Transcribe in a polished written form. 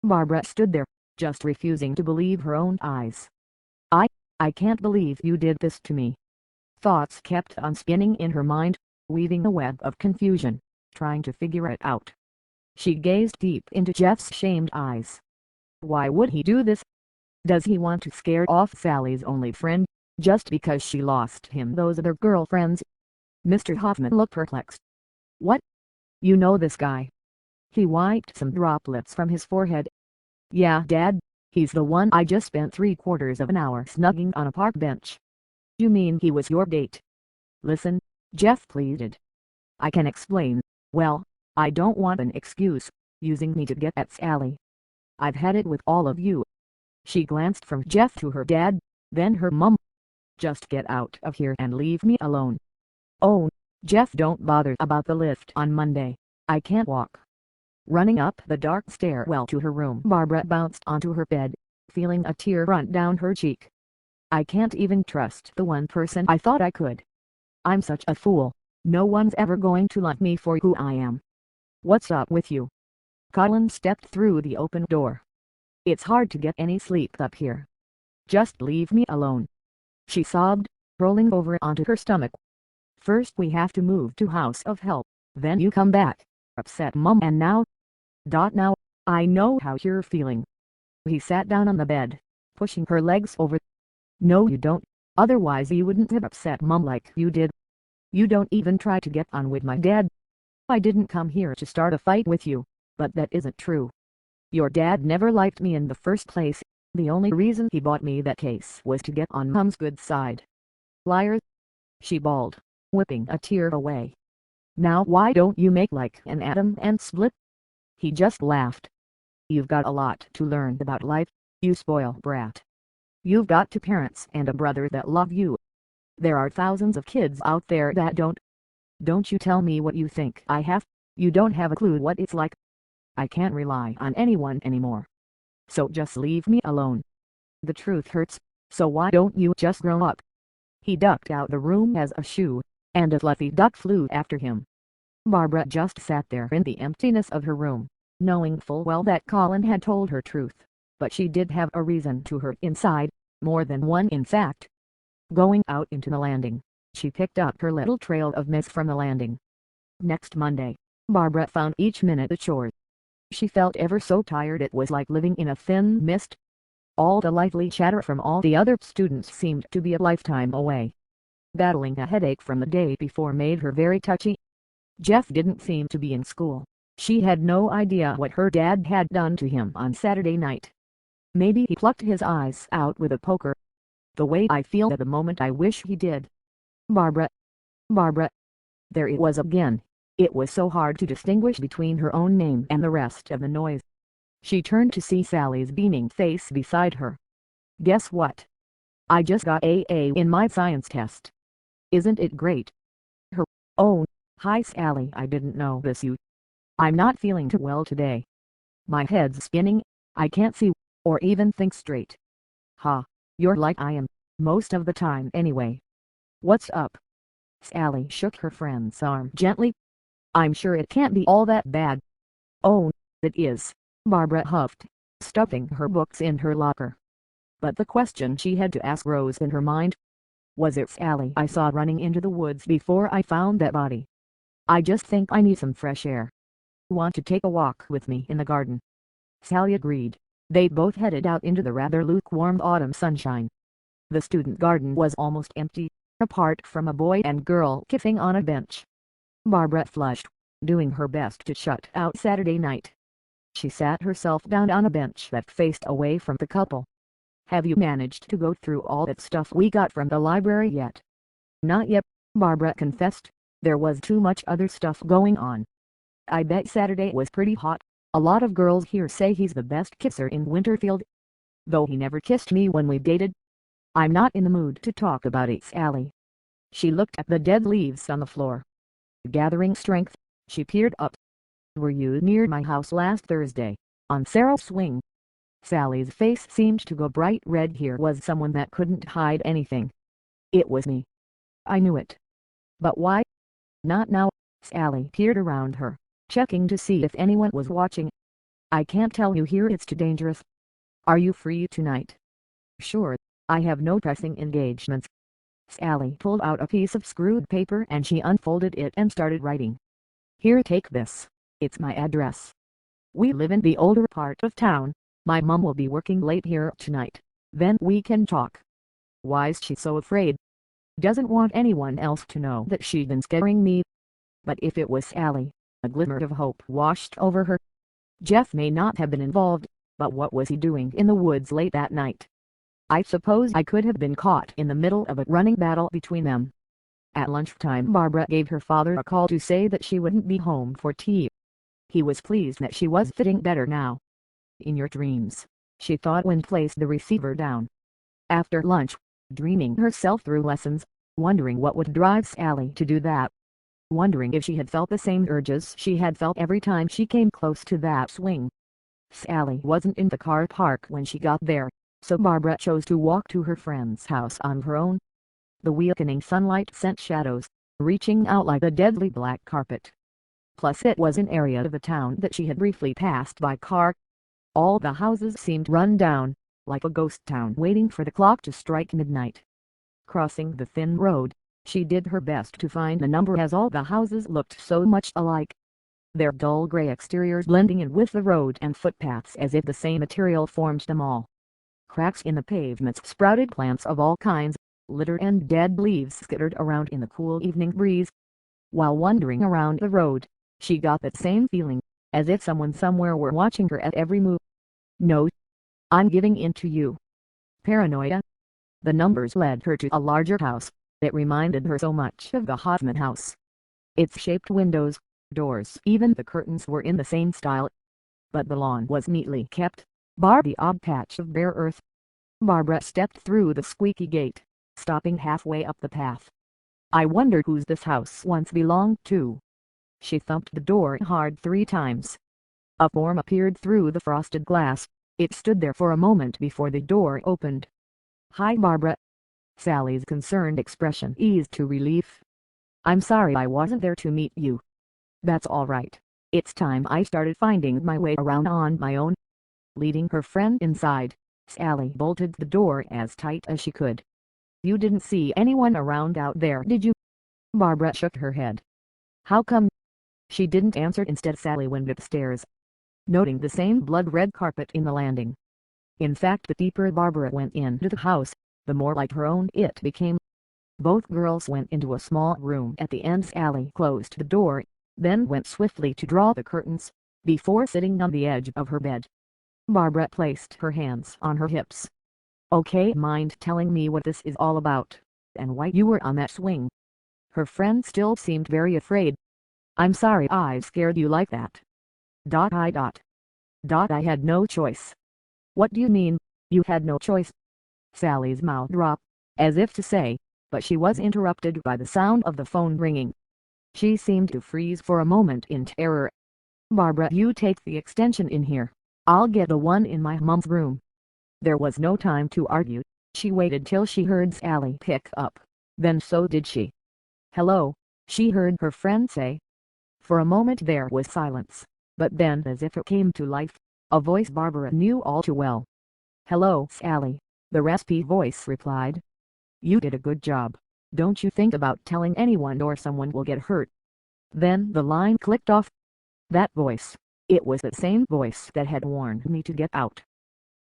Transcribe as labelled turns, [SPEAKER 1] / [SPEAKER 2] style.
[SPEAKER 1] Barbara stood there, just refusing to believe her own eyes. I can't believe you did this to me. Thoughts kept on spinning in her mind, weaving a web of confusion, trying to figure it out. She gazed deep into Jeff's shamed eyes. Why would he do this? Does he want to scare off Sally's only friend, just because she lost him those other girlfriends? Mr. Hoffman looked perplexed. What? You know this guy? He wiped some droplets from his forehead. Yeah, Dad, he's the one I just spent 3/4 of an hour snugging on a park bench. You mean he was your date? Listen, Jeff pleaded. I can explain. Well, I don't want an excuse, using me to get at Sally. I've had it with all of you. She glanced from Jeff to her dad, then her mum. Just get out of here and leave me alone. Oh, Jeff, don't bother about the lift on Monday. I can't walk. Running up the dark stairwell to her room, Barbara bounced onto her bed, feeling a tear run down her cheek. I can't even trust the one person I thought I could. I'm such a fool. No one's ever going to love me for who I am. What's up with you? Colin stepped through the open door. It's hard to get any sleep up here. Just leave me alone. She sobbed, rolling over onto her stomach. First we have to move to House of Help, then you come back, upset Mum, and now I know how you're feeling. He sat down on the bed, pushing her legs over. No you don't, otherwise you wouldn't have upset Mum like you did. You don't even try to get on with my dad. I didn't come here to start a fight with you, but that isn't true. Your dad never liked me in the first place. The only reason he bought me that case was to get on Mum's good side. Liar! She bawled, whipping a tear away. Now why don't you make like an atom and split? He just laughed. You've got a lot to learn about life, you spoiled brat. You've got two parents and a brother that love you. There are thousands of kids out there that don't. Don't you tell me what you think I have. You don't have a clue what it's like. I can't rely on anyone anymore. So just leave me alone. The truth hurts, so why don't you just grow up? He ducked out the room as a shoo, and a fluffy duck flew after him. Barbara just sat there in the emptiness of her room, knowing full well that Colin had told her truth, but she did have a reason to hurt inside, more than one in fact. Going out into the landing, she picked up her little trail of mist from the landing. Next Monday, Barbara found each minute a chore. She felt ever so tired. It was like living in a thin mist. All the lively chatter from all the other students seemed to be a lifetime away. Battling a headache from the day before made her very touchy. Jeff didn't seem to be in school. She had no idea what her dad had done to him on Saturday night. Maybe he plucked his eyes out with a poker. The way I feel at the moment, I wish he did. Barbara. Barbara. There it was again. It was so hard to distinguish between her own name and the rest of the noise. She turned to see Sally's beaming face beside her. Guess what? I just got AA in my science test. Isn't it great? Her. Oh, hi Sally, I didn't know this. I'm not feeling too well today. My head's spinning, I can't see, or even think straight. Ha, you're like I am, most of the time anyway. What's up? Sally shook her friend's arm gently. I'm sure it can't be all that bad. Oh, it is, Barbara huffed, stuffing her books in her locker. But the question she had to ask rose in her mind. Was it Sally I saw running into the woods before I found that body? I just think I need some fresh air. Want to take a walk with me in the garden? Sally agreed. They both headed out into the rather lukewarm autumn sunshine. The student garden was almost empty, apart from a boy and girl kissing on a bench. Barbara flushed, doing her best to shut out Saturday night. She sat herself down on a bench that faced away from the couple. Have you managed to go through all that stuff we got from the library yet? Not yet, Barbara confessed. There was too much other stuff going on. I bet Saturday was pretty hot. A lot of girls here say he's the best kisser in Winterfield. Though he never kissed me when we dated. I'm not in the mood to talk about it, Sally. She looked at the dead leaves on the floor. Gathering strength, she peered up. Were you near my house last Thursday, on Sarah Swing? Sally's face seemed to go bright red. Here was someone that couldn't hide anything. It was me. I knew it. But why? Not now. Sally peered around her, checking to see if anyone was watching. I can't tell you here, it's too dangerous. Are you free tonight? Sure, I have no pressing engagements. Sally pulled out a piece of screwed paper and she unfolded it and started writing. Here, take this. It's my address. We live in the older part of town. My mom will be working late here tonight. Then we can talk. Why's she so afraid? Doesn't want anyone else to know that she's been scaring me. But if it was Sally, a glimmer of hope washed over her. Jeff may not have been involved, but what was he doing in the woods late that night? I suppose I could have been caught in the middle of a running battle between them. At lunchtime, Barbara gave her father a call to say that she wouldn't be home for tea. He was pleased that she was fitting better now. In your dreams, she thought when placed the receiver down. After lunch, dreaming herself through lessons, wondering what would drive Sally to do that. Wondering if she had felt the same urges she had felt every time she came close to that swing. Sally wasn't in the car park when she got there, so Barbara chose to walk to her friend's house on her own. The weakening sunlight sent shadows, reaching out like a deadly black carpet. Plus it was an area of the town that she had briefly passed by car. All the houses seemed run down, like a ghost town waiting for the clock to strike midnight. Crossing the thin road, she did her best to find the number as all the houses looked so much alike. Their dull gray exteriors blending in with the road and footpaths as if the same material formed them all. Cracks in the pavements sprouted plants of all kinds, litter and dead leaves skittered around in the cool evening breeze. While wandering around the road, she got that same feeling, as if someone somewhere were watching her at every move. No, I'm giving in to you. Paranoia. The numbers led her to a larger house. It reminded her so much of the Hoffman house. Its shaped windows, doors, even the curtains were in the same style. But the lawn was neatly kept, bar the odd patch of bare earth. Barbara stepped through the squeaky gate, stopping halfway up the path. I wonder whose this house once belonged to. She thumped the door hard 3 times. A form appeared through the frosted glass. It stood there for a moment before the door opened. Hi, Barbara. Sally's concerned expression eased to relief. I'm sorry I wasn't there to meet you. That's all right. It's time I started finding my way around on my own. Leading her friend inside, Sally bolted the door as tight as she could. You didn't see anyone around out there, did you? Barbara shook her head. How come? She didn't answer. Instead, Sally went upstairs, noting the same blood-red carpet in the landing. In fact, the deeper Barbara went into the house, the more like her own it became. Both girls went into a small room at the end. Sally closed the door, then went swiftly to draw the curtains, before sitting on the edge of her bed. Barbara placed her hands on her hips. Okay, mind telling me what this is all about, and why you were on that swing? Her friend still seemed very afraid. I'm sorry I scared you like that. I had no choice. What do you mean, you had no choice? Sally's mouth dropped, as if to say, but she was interrupted by the sound of the phone ringing. She seemed to freeze for a moment in terror. Barbara, you take the extension in here. I'll get the one in my mom's room. There was no time to argue. She waited till she heard Sally pick up. Then so did she. Hello, she heard her friend say. For a moment there was silence, but then as if it came to life, a voice Barbara knew all too well. Hello, Sally, the raspy voice replied. You did a good job. Don't you think about telling anyone or someone will get hurt. Then the line clicked off. That voice. It was the same voice that had warned me to get out.